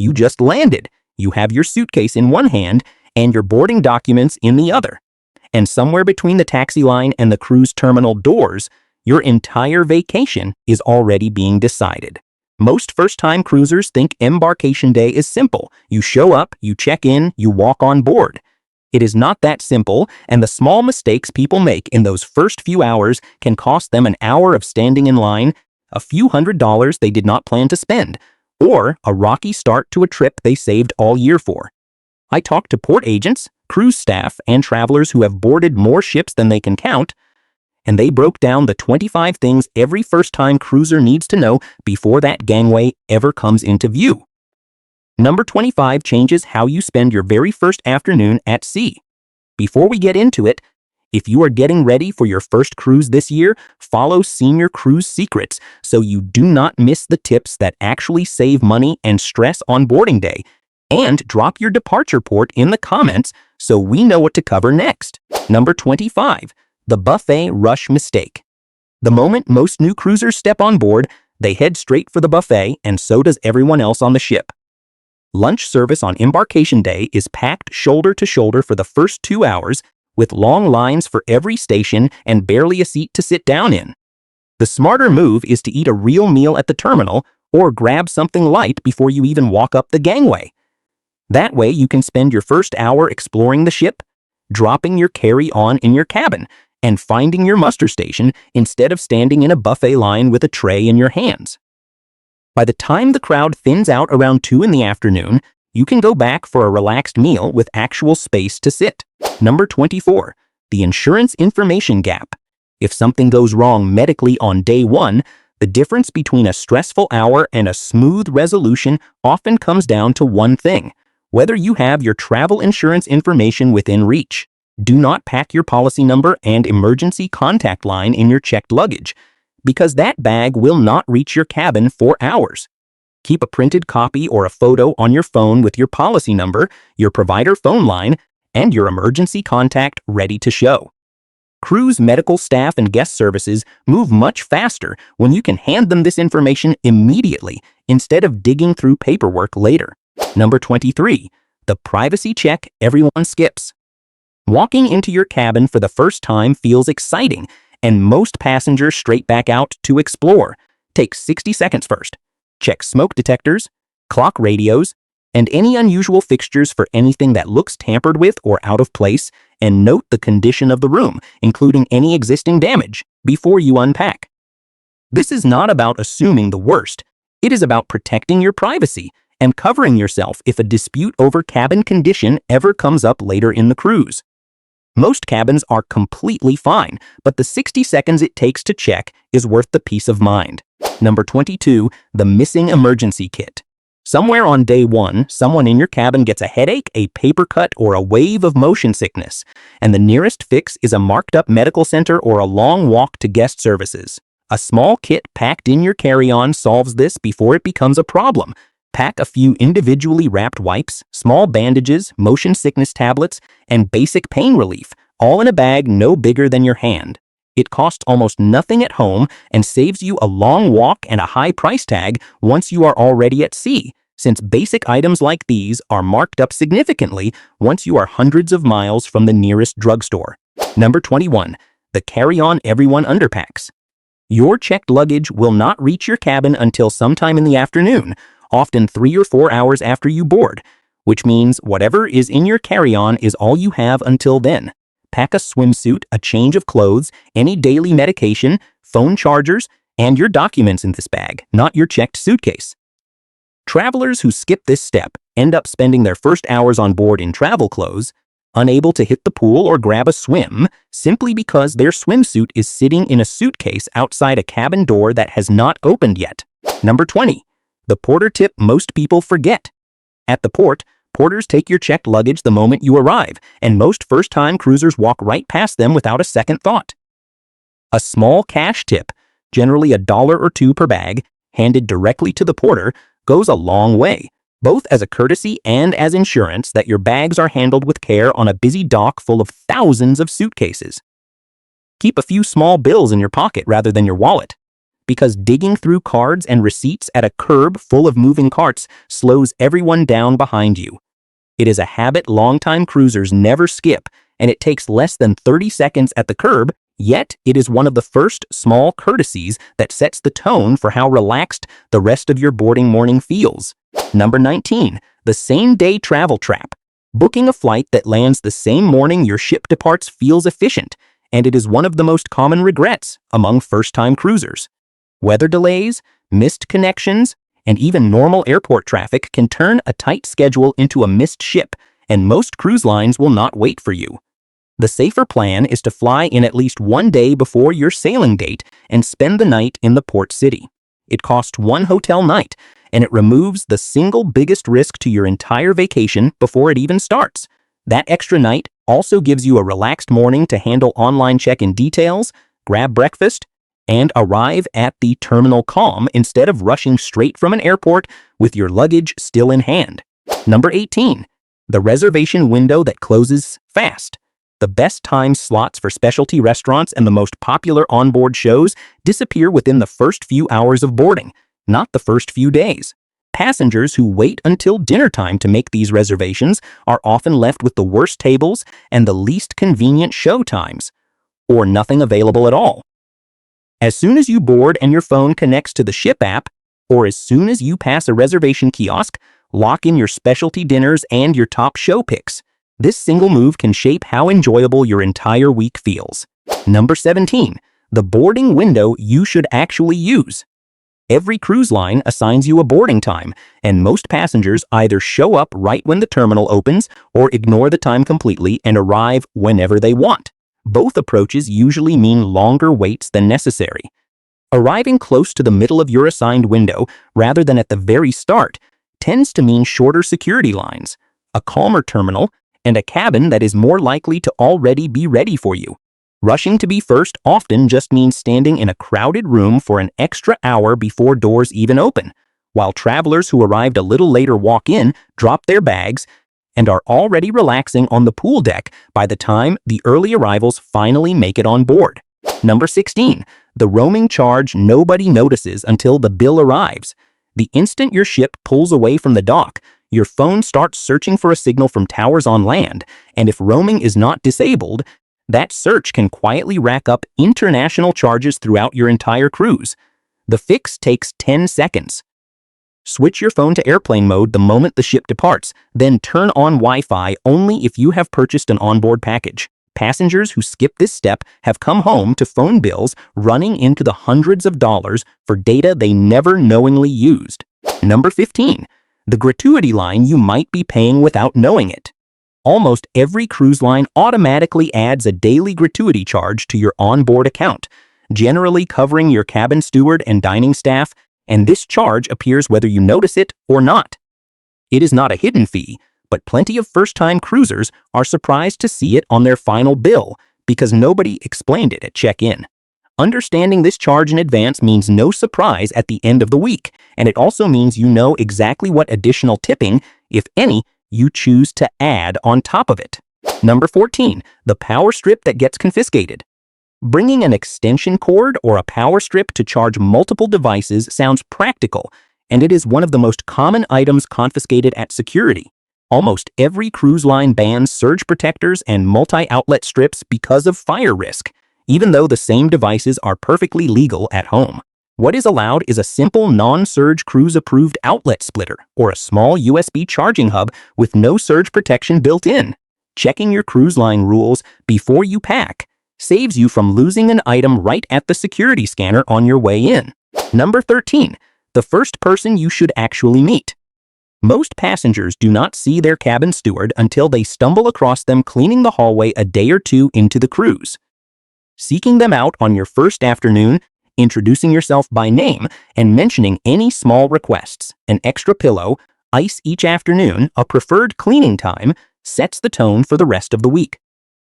You just landed. You have your suitcase in one hand and your boarding documents in the other. And somewhere between the taxi line and the cruise terminal doors, your entire vacation is already being decided. Most first-time cruisers think embarkation day is simple. You show up, you check in, you walk on board. It is not that simple, and the small mistakes people make in those first few hours can cost them an hour of standing in line, a few $100s they did not plan to spend, or a rocky start to a trip they saved all year for. I talked to port agents, cruise staff, and travelers who have boarded more ships than they can count, and they broke down the 25 things every first-time cruiser needs to know before that gangway ever comes into view. Number 25 changes how you spend your very first afternoon at sea. Before we get into it, if you are getting ready for your first cruise this year, follow Senior Cruise Secrets so you do not miss the tips that actually save money and stress on boarding day. And drop your departure port in the comments so we know what to cover next. Number 25, the buffet rush mistake. The moment most new cruisers step on board, they head straight for the buffet, and so does everyone else on the ship. Lunch service on embarkation day is packed shoulder to shoulder for the first 2 hours, with long lines for every station and barely a seat to sit down in. The smarter move is to eat a real meal at the terminal or grab something light before you even walk up the gangway. That way you can spend your first hour exploring the ship, dropping your carry-on in your cabin, and finding your muster station instead of standing in a buffet line with a tray in your hands. By the time the crowd thins out around 2 in the afternoon, you can go back for a relaxed meal with actual space to sit. Number 24, the insurance information gap. If something goes wrong medically on day 1, the difference between a stressful hour and a smooth resolution often comes down to one thing: whether you have your travel insurance information within reach. Do not pack your policy number and emergency contact line in your checked luggage, because that bag will not reach your cabin for hours. Keep a printed copy or a photo on your phone with your policy number, your provider phone line, and your emergency contact ready to show. Cruise medical staff and guest services move much faster when you can hand them this information immediately instead of digging through paperwork later. Number 23, the privacy check everyone skips. Walking into your cabin for the first time feels exciting, and most passengers straight back out to explore. Take 60 seconds first. Check smoke detectors, clock radios, and any unusual fixtures for anything that looks tampered with or out of place, and note the condition of the room, including any existing damage, before you unpack. This is not about assuming the worst. It is about protecting your privacy and covering yourself if a dispute over cabin condition ever comes up later in the cruise. Most cabins are completely fine, but the 60 seconds it takes to check is worth the peace of mind. Number 22, the missing emergency kit. Somewhere on day 1, someone in your cabin gets a headache, a paper cut, or a wave of motion sickness, and the nearest fix is a marked-up medical center or a long walk to guest services. A small kit packed in your carry-on solves this before it becomes a problem. Pack a few individually wrapped wipes, small bandages, motion sickness tablets, and basic pain relief, all in a bag no bigger than your hand. It costs almost nothing at home and saves you a long walk and a high price tag once you are already at sea, since basic items like these are marked up significantly once you are hundreds of miles from the nearest drugstore. Number 21, the carry-on everyone underpacks. Your checked luggage will not reach your cabin until sometime in the afternoon, often 3 or 4 hours after you board, which means whatever is in your carry-on is all you have until then. Pack a swimsuit, a change of clothes, any daily medication, phone chargers, and your documents in this bag, not your checked suitcase. Travelers who skip this step end up spending their first hours on board in travel clothes, unable to hit the pool or grab a swim, simply because their swimsuit is sitting in a suitcase outside a cabin door that has not opened yet. Number 20. The porter tip most people forget. At the port, porters take your checked luggage the moment you arrive, and most first-time cruisers walk right past them without a second thought. A small cash tip, generally $1 or $2 per bag, handed directly to the porter, goes a long way, both as a courtesy and as insurance that your bags are handled with care on a busy dock full of thousands of suitcases. Keep a few small bills in your pocket rather than your wallet, because digging through cards and receipts at a curb full of moving carts slows everyone down behind you. It is a habit longtime cruisers never skip, and it takes less than 30 seconds at the curb, yet it is one of the first small courtesies that sets the tone for how relaxed the rest of your boarding morning feels. Number 19. The same-day travel trap. Booking a flight that lands the same morning your ship departs feels efficient, and it is one of the most common regrets among first-time cruisers. Weather delays, missed connections, and even normal airport traffic can turn a tight schedule into a missed ship, and most cruise lines will not wait for you. The safer plan is to fly in at least one day before your sailing date and spend the night in the port city. It costs one hotel night, and it removes the single biggest risk to your entire vacation before it even starts. That extra night also gives you a relaxed morning to handle online check-in details, grab breakfast, and arrive at the terminal calm instead of rushing straight from an airport with your luggage still in hand. Number 18. The reservation window that closes fast. The best time slots for specialty restaurants and the most popular onboard shows disappear within the first few hours of boarding, not the first few days. Passengers who wait until dinner time to make these reservations are often left with the worst tables and the least convenient show times, or nothing available at all. As soon as you board and your phone connects to the ship app, or as soon as you pass a reservation kiosk, lock in your specialty dinners and your top show picks. This single move can shape how enjoyable your entire week feels. Number 17. The boarding window you should actually use. Every cruise line assigns you a boarding time, and most passengers either show up right when the terminal opens or ignore the time completely and arrive whenever they want. Both approaches usually mean longer waits than necessary. Arriving close to the middle of your assigned window rather than at the very start tends to mean shorter security lines, a calmer terminal, and a cabin that is more likely to already be ready for you. Rushing to be first often just means standing in a crowded room for an extra hour before doors even open, while travelers who arrived a little later walk in, drop their bags, and are already relaxing on the pool deck by the time the early arrivals finally make it on board. Number 16. The roaming charge nobody notices until the bill arrives. The instant your ship pulls away from the dock, your phone starts searching for a signal from towers on land, and if roaming is not disabled, that search can quietly rack up international charges throughout your entire cruise. The fix takes 10 seconds. Switch your phone to airplane mode the moment the ship departs, then turn on Wi-Fi only if you have purchased an onboard package. Passengers who skip this step have come home to phone bills running into the hundreds of dollars for data they never knowingly used. Number 15. The gratuity line you might be paying without knowing it. Almost every cruise line automatically adds a daily gratuity charge to your onboard account, generally covering your cabin steward and dining staff, and this charge appears whether you notice it or not. It is not a hidden fee, but plenty of first-time cruisers are surprised to see it on their final bill because nobody explained it at check-in. Understanding this charge in advance means no surprise at the end of the week, and it also means you know exactly what additional tipping, if any, you choose to add on top of it. Number 14. The power strip that gets confiscated. Bringing an extension cord or a power strip to charge multiple devices sounds practical, and it is one of the most common items confiscated at security. Almost every cruise line bans surge protectors and multi-outlet strips because of fire risk, even though the same devices are perfectly legal at home. What is allowed is a simple non-surge cruise-approved outlet splitter or a small USB charging hub with no surge protection built in. Checking your cruise line rules before you pack saves you from losing an item right at the security scanner on your way in. Number 13. The first person you should actually meet. Most passengers do not see their cabin steward until they stumble across them cleaning the hallway a day or two into the cruise. Seeking them out on your first afternoon, introducing yourself by name, and mentioning any small requests, an extra pillow, ice each afternoon, a preferred cleaning time, sets the tone for the rest of the week.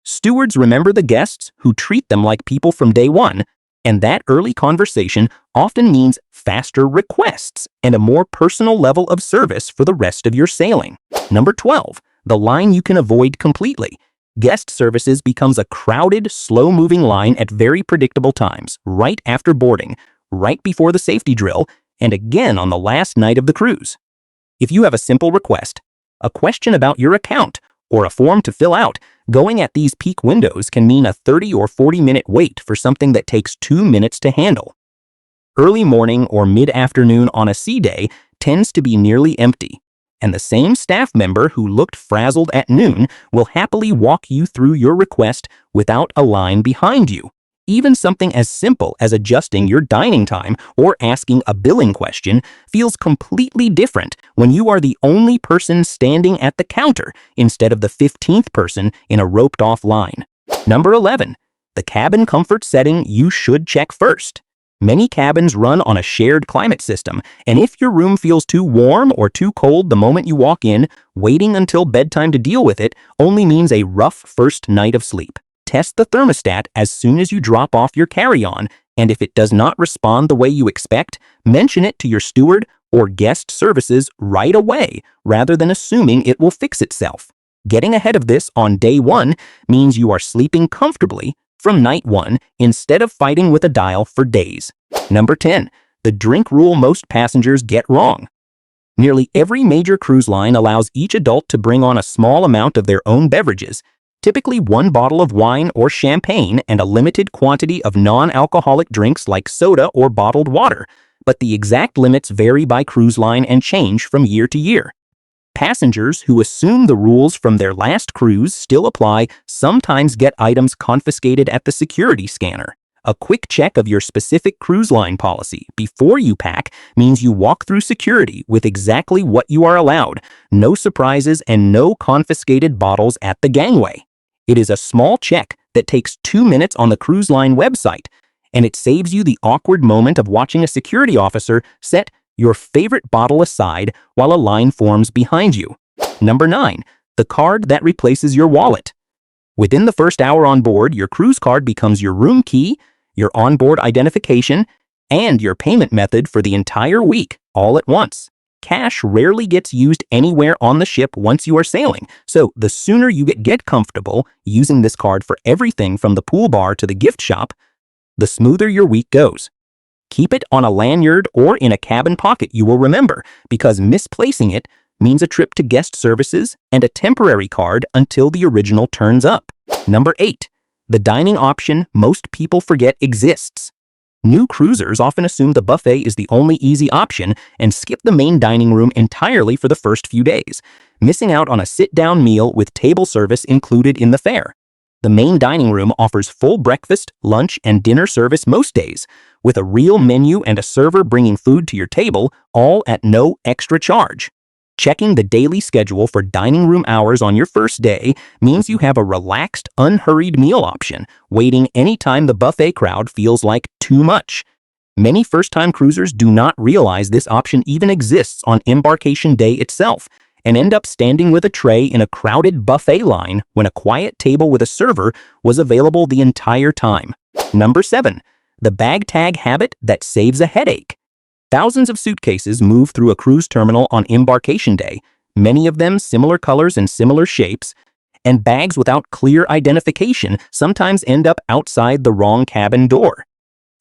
Stewards remember the guests who treat them like people from day one, and that early conversation often means faster requests and a more personal level of service for the rest of your sailing. Number 12. The line you can avoid completely. Guest services becomes a crowded, slow-moving line at very predictable times, right after boarding, right before the safety drill, and again on the last night of the cruise. If you have a simple request, a question about your account, or a form to fill out, going at these peak windows can mean a 30 or 40-minute wait for something that takes 2 minutes to handle. Early morning or mid-afternoon on a sea day tends to be nearly empty, and the same staff member who looked frazzled at noon will happily walk you through your request without a line behind you. Even something as simple as adjusting your dining time or asking a billing question feels completely different when you are the only person standing at the counter instead of the 15th person in a roped-off line. Number 11. The cabin comfort setting you should check first. Many cabins run on a shared climate system, and if your room feels too warm or too cold the moment you walk in, waiting until bedtime to deal with it only means a rough first night of sleep. Test the thermostat as soon as you drop off your carry-on, and if it does not respond the way you expect, mention it to your steward or guest services right away rather than assuming it will fix itself. Getting ahead of this on day 1 means you are sleeping comfortably from night 1 instead of fighting with a dial for days. Number 10. The drink rule most passengers get wrong. Nearly every major cruise line allows each adult to bring on a small amount of their own beverages, typically 1 bottle of wine or champagne and a limited quantity of non-alcoholic drinks like soda or bottled water, but the exact limits vary by cruise line and change from year to year. Passengers who assume the rules from their last cruise still apply sometimes get items confiscated at the security scanner. A quick check of your specific cruise line policy before you pack means you walk through security with exactly what you are allowed, no surprises and no confiscated bottles at the gangway. It is a small check that takes 2 minutes on the cruise line website, and it saves you the awkward moment of watching a security officer set your favorite bottle aside while a line forms behind you. Number 9. The card that replaces your wallet. Within the first hour on board, your cruise card becomes your room key, your onboard identification, and your payment method for the entire week, all at once. Cash rarely gets used anywhere on the ship once you are sailing, so the sooner you get comfortable using this card for everything from the pool bar to the gift shop, the smoother your week goes. Keep it on a lanyard or in a cabin pocket you will remember, because misplacing it means a trip to guest services and a temporary card until the original turns up. Number 8. The dining option most people forget exists. New cruisers often assume the buffet is the only easy option and skip the main dining room entirely for the first few days, missing out on a sit-down meal with table service included in the fare. The main dining room offers full breakfast, lunch, and dinner service most days, with a real menu and a server bringing food to your table, all at no extra charge. Checking the daily schedule for dining room hours on your first day means you have a relaxed, unhurried meal option, waiting anytime the buffet crowd feels like too much. Many first-time cruisers do not realize this option even exists on embarkation day itself, and end up standing with a tray in a crowded buffet line when a quiet table with a server was available the entire time. Number 7. The bag tag habit that saves a headache. Thousands of suitcases move through a cruise terminal on embarkation day, many of them similar colors and similar shapes, and bags without clear identification sometimes end up outside the wrong cabin door.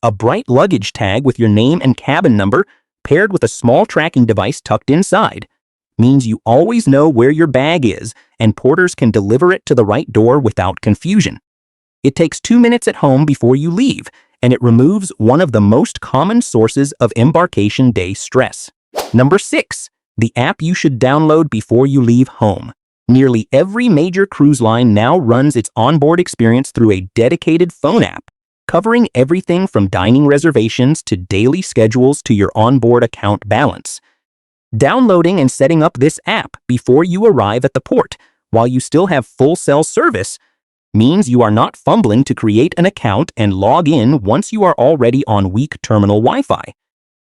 A bright luggage tag with your name and cabin number, paired with a small tracking device tucked inside, means you always know where your bag is and porters can deliver it to the right door without confusion. It takes 2 minutes at home before you leave, and it removes one of the most common sources of embarkation day stress. Number 6. The app you should download before you leave home. Nearly every major cruise line now runs its onboard experience through a dedicated phone app, covering everything from dining reservations to daily schedules to your onboard account balance. Downloading and setting up this app before you arrive at the port, while you still have full cell service, means you are not fumbling to create an account and log in once you are already on weak terminal Wi-Fi.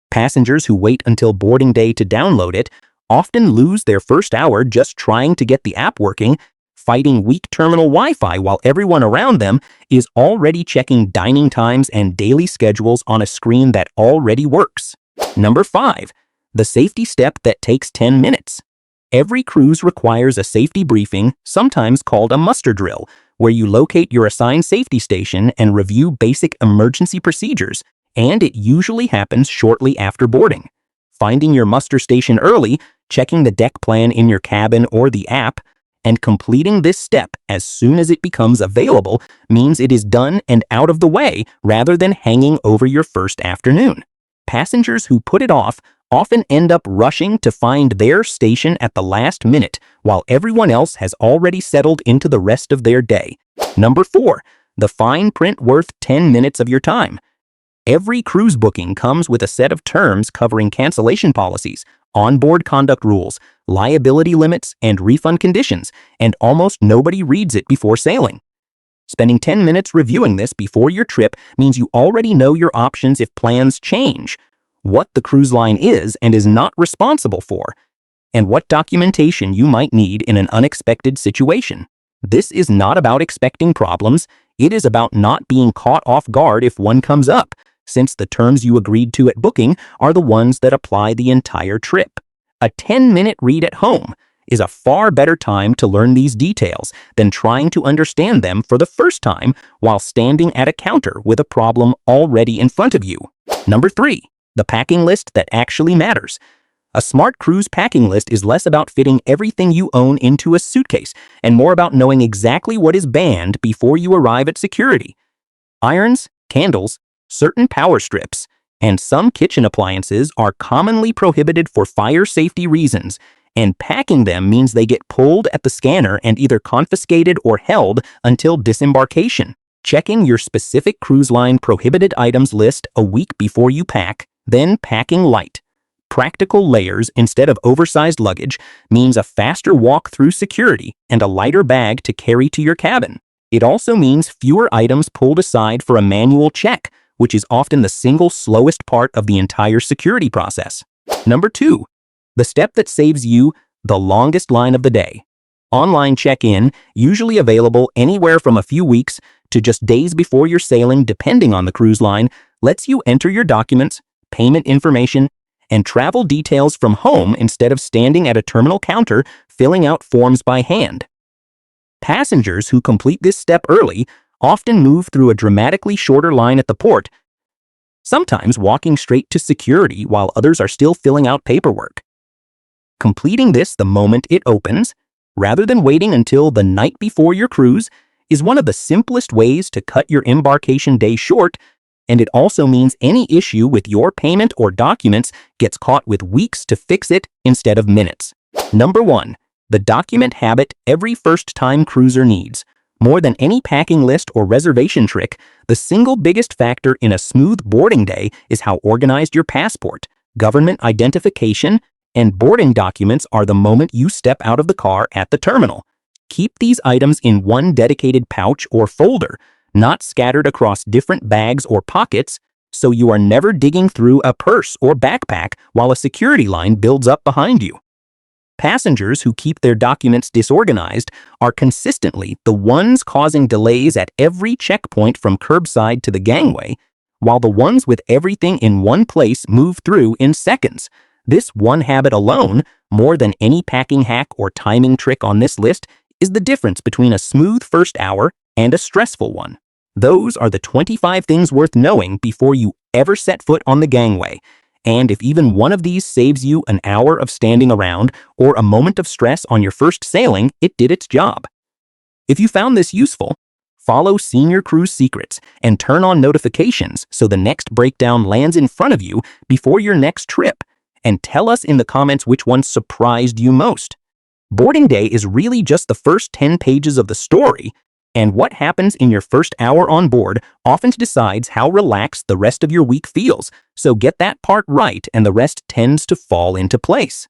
Passengers who wait until boarding day to download it often lose their first hour just trying to get the app working, fighting weak terminal Wi-Fi while everyone around them is already checking dining times and daily schedules on a screen that already works. Number 5. The safety step that takes 10 minutes. Every cruise requires a safety briefing, sometimes called a muster drill, where you locate your assigned safety station and review basic emergency procedures, and it usually happens shortly after boarding. Finding your muster station early, checking the deck plan in your cabin or the app, and completing this step as soon as it becomes available means it is done and out of the way rather than hanging over your first afternoon. Passengers who put it off often end up rushing to find their station at the last minute while everyone else has already settled into the rest of their day. Number 4. The fine print worth 10 minutes of your time. Every cruise booking comes with a set of terms covering cancellation policies, onboard conduct rules, liability limits, and refund conditions, and almost nobody reads it before sailing. Spending 10 minutes reviewing this before your trip means you already know your options if plans change, what the cruise line is and is not responsible for, and what documentation you might need in an unexpected situation. This is not about expecting problems, it is about not being caught off guard if one comes up, since the terms you agreed to at booking are the ones that apply the entire trip. A 10-minute read at home is a far better time to learn these details than trying to understand them for the first time while standing at a counter with a problem already in front of you. Number 3. The packing list that actually matters. A smart cruise packing list is less about fitting everything you own into a suitcase and more about knowing exactly what is banned before you arrive at security. Irons, candles, certain power strips, and some kitchen appliances are commonly prohibited for fire safety reasons, and packing them means they get pulled at the scanner and either confiscated or held until disembarkation. Checking your specific cruise line prohibited items list a week before you pack, then packing light. Practical layers instead of oversized luggage means a faster walk through security and a lighter bag to carry to your cabin. It also means fewer items pulled aside for a manual check, which is often the single slowest part of the entire security process. Number 2. The step that saves you the longest line of the day. Online check-in, usually available anywhere from a few weeks to just days before you're sailing depending on the cruise line, lets you enter your documents, payment information, and travel details from home instead of standing at a terminal counter filling out forms by hand. Passengers who complete this step early often move through a dramatically shorter line at the port, sometimes walking straight to security while others are still filling out paperwork. Completing this the moment it opens, rather than waiting until the night before your cruise, is one of the simplest ways to cut your embarkation day short, and it also means any issue with your payment or documents gets caught with weeks to fix it instead of minutes. Number 1. The document habit every first-time cruiser needs. More than any packing list or reservation trick, the single biggest factor in a smooth boarding day is how organized your passport, government identification, and boarding documents are the moment you step out of the car at the terminal. Keep these items in one dedicated pouch or folder, not scattered across different bags or pockets, so you are never digging through a purse or backpack while a security line builds up behind you. Passengers who keep their documents disorganized are consistently the ones causing delays at every checkpoint from curbside to the gangway, while the ones with everything in one place move through in seconds. This one habit alone, more than any packing hack or timing trick on this list, is the difference between a smooth first hour and a stressful one. Those are the 25 things worth knowing before you ever set foot on the gangway. And if even one of these saves you an hour of standing around or a moment of stress on your first sailing, it did its job. If you found this useful, follow Senior Cruise Secrets and turn on notifications so the next breakdown lands in front of you before your next trip, and tell us in the comments which one surprised you most. Boarding day is really just the first 10 pages of the story, and what happens in your first hour on board often decides how relaxed the rest of your week feels, so get that part right and the rest tends to fall into place.